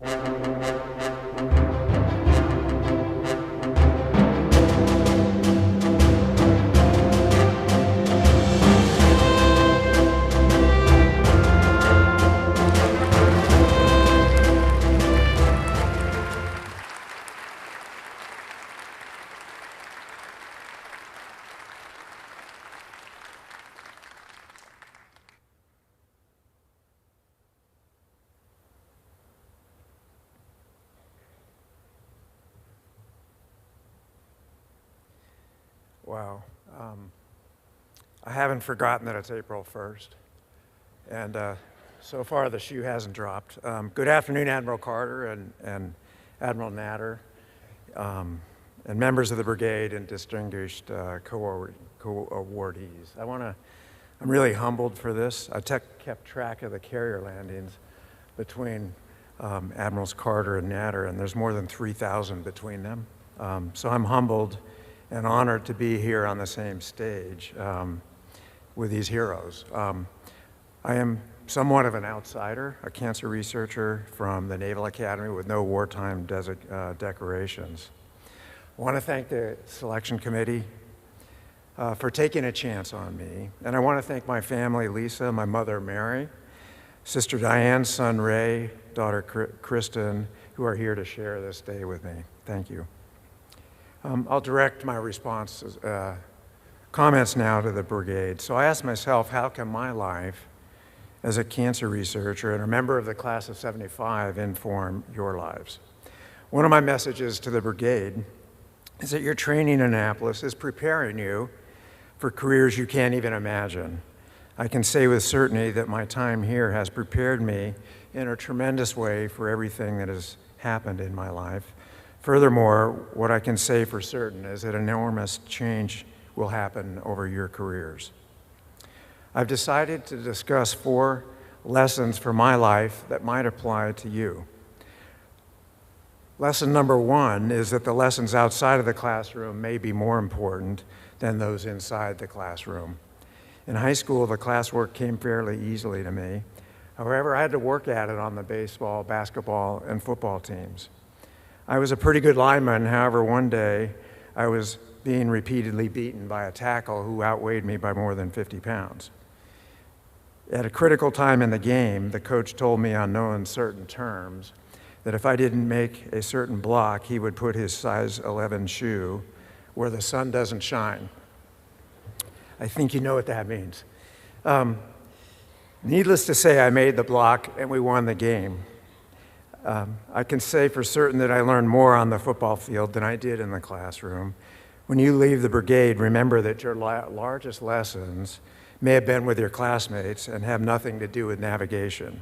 Wow. I haven't forgotten that it's April 1st. And so far the shoe hasn't dropped. Good afternoon, Admiral Carter and Admiral Natter, and members of the brigade and distinguished co-awardees. I'm really humbled for this. I kept track of the carrier landings between Admirals Carter and Natter, and there's more than 3,000 between them. So I'm humbled and honored to be here on the same stage with these heroes. I am somewhat of an outsider, a cancer researcher from the Naval Academy with no wartime decorations. I want to thank the selection committee for taking a chance on me, and I want to thank my family, Lisa, my mother, Mary, sister Diane, son Ray, daughter Kristen, who are here to share this day with me. Thank you. I'll direct my responses, comments now to the brigade. So I asked myself, how can my life as a cancer researcher and a member of the class of '75 inform your lives? One of my messages to the brigade is that your training in Annapolis is preparing you for careers you can't even imagine. I can say with certainty that my time here has prepared me in a tremendous way for everything that has happened in my life. Furthermore, what I can say for certain is that enormous change will happen over your careers. I've decided to discuss 4 lessons for my life that might apply to you. Lesson number 1 is that the lessons outside of the classroom may be more important than those inside the classroom. In high school, the classwork came fairly easily to me. However, I had to work at it on the baseball, basketball, and football teams. I was a pretty good lineman. However, one day I was being repeatedly beaten by a tackle who outweighed me by more than 50 pounds. At a critical time in the game, the coach told me on no uncertain terms that if I didn't make a certain block, he would put his size 11 shoe where the sun doesn't shine. I think you know what that means. Needless to say, I made the block and we won the game. I can say for certain that I learned more on the football field than I did in the classroom. When you leave the brigade, remember that your largest lessons may have been with your classmates and have nothing to do with navigation.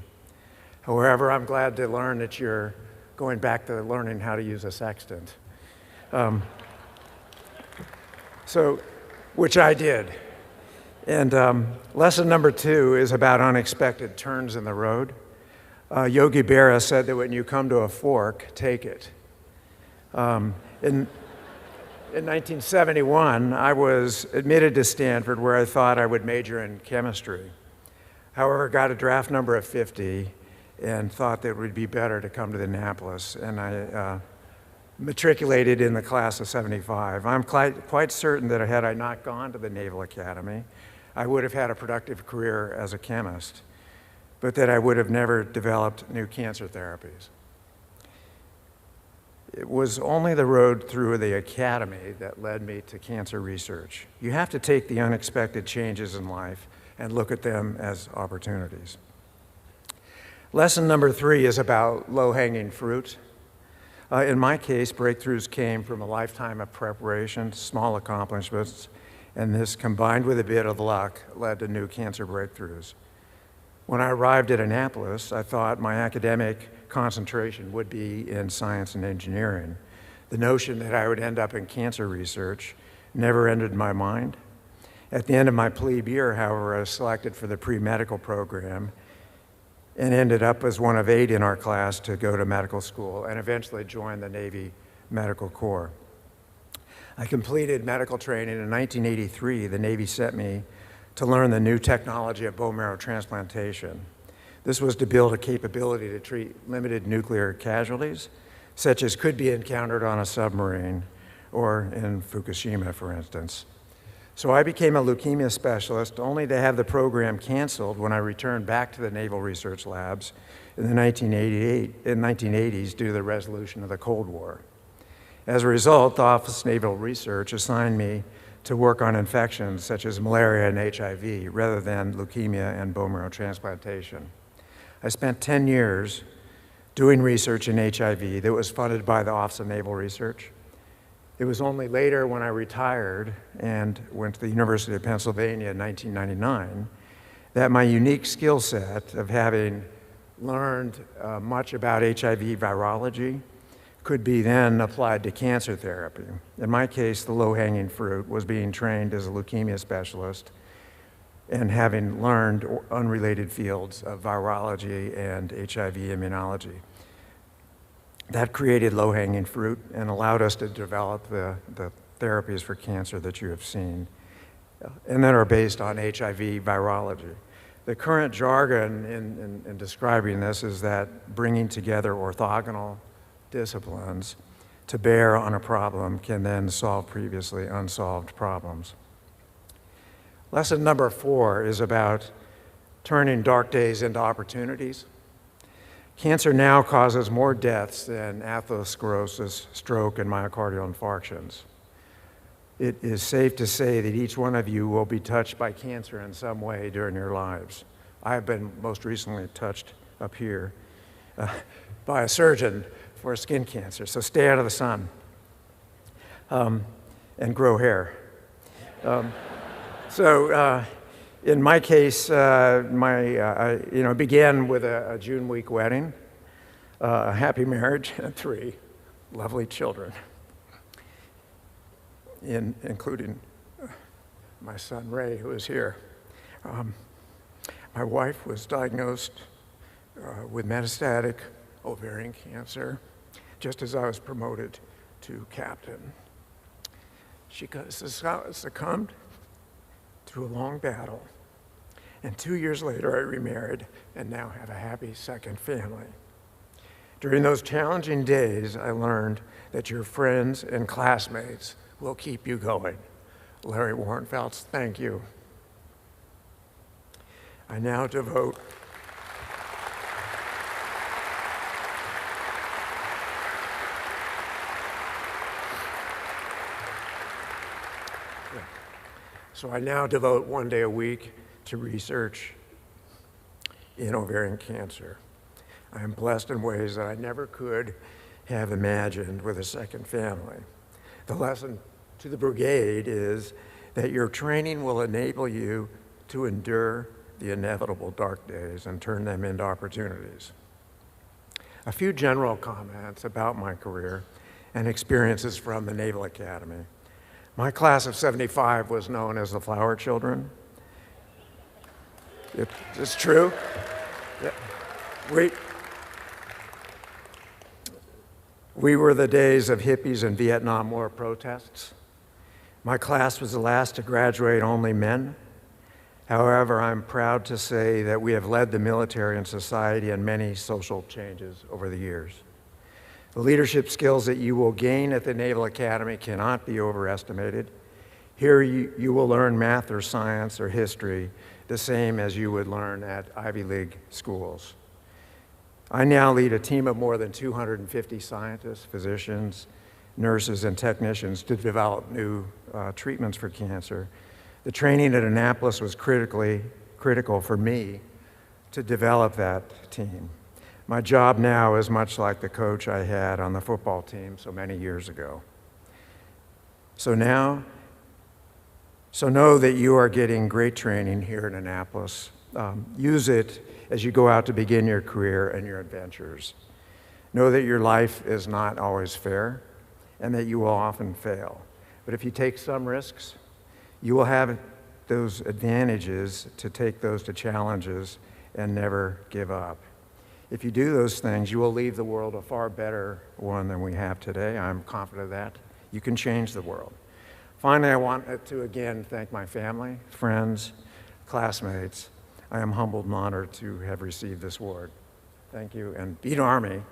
However, I'm glad to learn that you're going back to learning how to use a sextant. Which I did. And lesson number 2 is about unexpected turns in the road. Yogi Berra said that when you come to a fork, take it. In 1971, I was admitted to Stanford where I thought I would major in chemistry. However, I got a draft number of 50 and thought that it would be better to come to Annapolis, and I matriculated in the class of '75. I'm quite certain that had I not gone to the Naval Academy, I would have had a productive career as a chemist, but that I would have never developed new cancer therapies. It was only the road through the academy that led me to cancer research. You have to take the unexpected changes in life and look at them as opportunities. Lesson number 3 is about low-hanging fruit. In my case, breakthroughs came from a lifetime of preparation, small accomplishments, and this combined with a bit of luck led to new cancer breakthroughs. When I arrived at Annapolis, I thought my academic concentration would be in science and engineering. The notion that I would end up in cancer research never entered my mind. At the end of my plebe year, however, I was selected for the pre-medical program and ended up as one of 8 in our class to go to medical school and eventually joined the Navy Medical Corps. I completed medical training in 1983. The Navy sent me to learn the new technology of bone marrow transplantation. This was to build a capability to treat limited nuclear casualties, such as could be encountered on a submarine or in Fukushima, for instance. So I became a leukemia specialist only to have the program canceled when I returned back to the Naval Research Labs in the 1980s due to the resolution of the Cold War. As a result, the Office of Naval Research assigned me to work on infections such as malaria and HIV rather than leukemia and bone marrow transplantation. I spent 10 years doing research in HIV that was funded by the Office of Naval Research. It was only later when I retired and went to the University of Pennsylvania in 1999 that my unique skill set of having learned much about HIV virology could be then applied to cancer therapy. In my case, the low-hanging fruit was being trained as a leukemia specialist and having learned unrelated fields of virology and HIV immunology. That created low-hanging fruit and allowed us to develop the therapies for cancer that you have seen and that are based on HIV virology. The current jargon in describing this is that bringing together orthogonal disciplines to bear on a problem can then solve previously unsolved problems. Lesson number 4 is about turning dark days into opportunities. Cancer now causes more deaths than atherosclerosis, stroke, and myocardial infarctions. It is safe to say that each one of you will be touched by cancer in some way during your lives. I have been most recently touched up here by a surgeon for skin cancer, so stay out of the sun and grow hair. In my case, I began with a June week wedding, a happy marriage, and 3 lovely children, including my son Ray, who is here. My wife was diagnosed with metastatic ovarian cancer just as I was promoted to captain. She succumbed to a long battle, and 2 years later I remarried and now have a happy second family. During those challenging days, I learned that your friends and classmates will keep you going. Larry Warrenfeldt, thank you. I now devote one day a week to research in ovarian cancer. I am blessed in ways that I never could have imagined with a second family. The lesson to the brigade is that your training will enable you to endure the inevitable dark days and turn them into opportunities. A few general comments about my career and experiences from the Naval Academy. My class of '75 was known as the Flower Children. It's true. Yeah. We were the days of hippies and Vietnam War protests. My class was the last to graduate only men. However, I'm proud to say that we have led the military and society in many social changes over the years. The leadership skills that you will gain at the Naval Academy cannot be overestimated. Here you will learn math or science or history the same as you would learn at Ivy League schools. I now lead a team of more than 250 scientists, physicians, nurses, and technicians to develop new treatments for cancer. The training at Annapolis was critical for me to develop that team. My job now is much like the coach I had on the football team so many years ago. So know that you are getting great training here in Annapolis. Use it as you go out to begin your career and your adventures. Know that your life is not always fair and that you will often fail. But if you take some risks, you will have those advantages to take those to challenges and never give up. If you do those things, you will leave the world a far better one than we have today. I'm confident of that. You can change the world. Finally, I want to again thank my family, friends, classmates. I am humbled and honored to have received this award. Thank you, and beat Army.